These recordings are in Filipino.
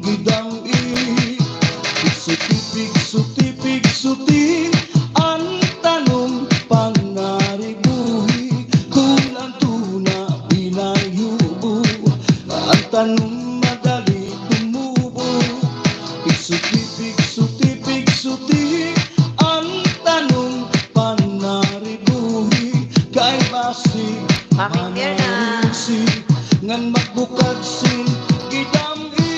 gidam-i. Pigsuti, ang tanong panaribuhi. Kung ang tuna pinayubo, ang tanong madali tumubo. Pigsuti, ang tanong panaribuhi. Kay basig manarisi, ngan magbukad sin gidam-i.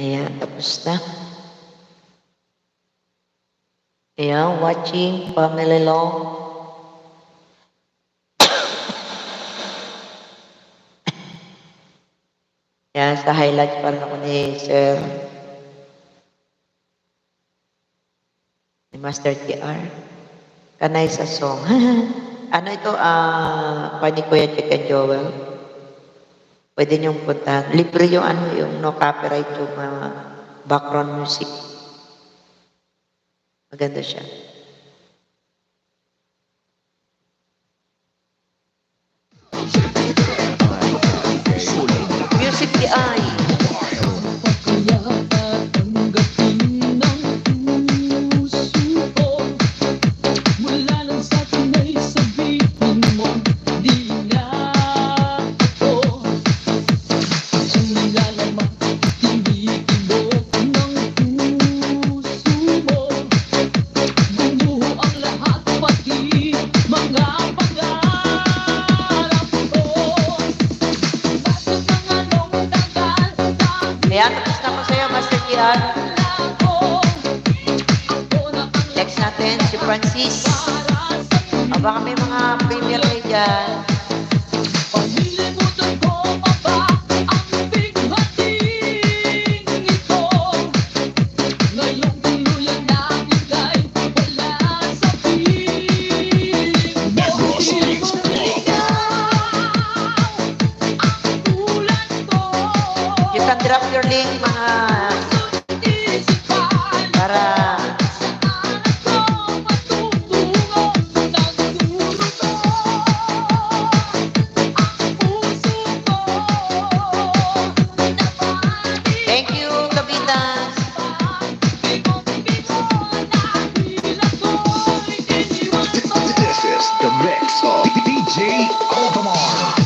Ayan, tapos na. Ayan, watching Family Long. Ayan, sa highlights pa rin ako ni Sir. Ni Master TR. Kanay sa song. Ano ito? Pani Kuya Chick and Joel. Pwede niyong puntahan. Libre yung yung no copyright yung background music. Maganda siya. Music DI. Ayan, tapos na ko sa'yo, Master Kian. Next natin, si Francis. Baka may mga premier kayo dyan. You can drop your link, mga para thank you, Kapitan. This is the mix of DJ Altamar.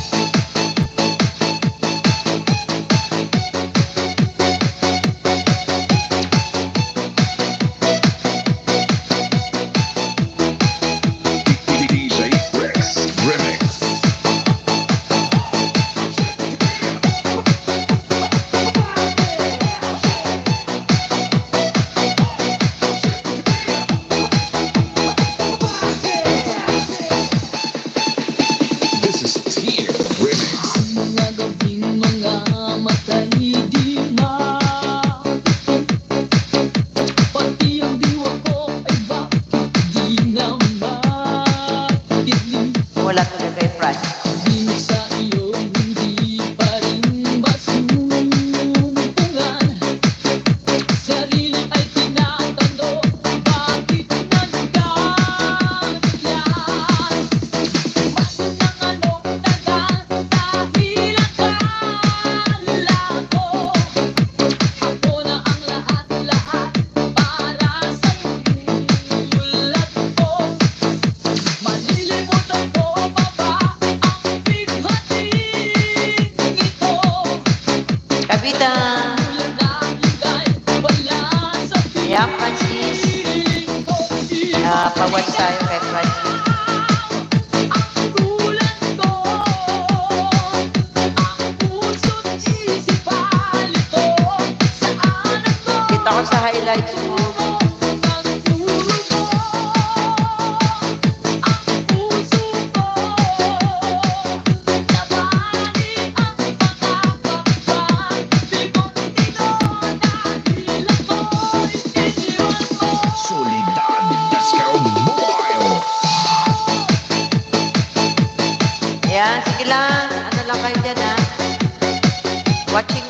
Wala talaga kay Franz. Kapitan. Ayan, Francis. Pawat tayo kay Francis. Kita ko sa highlights mo. Ayan, sige lang. Ano lang kayo dyan, ha? Watching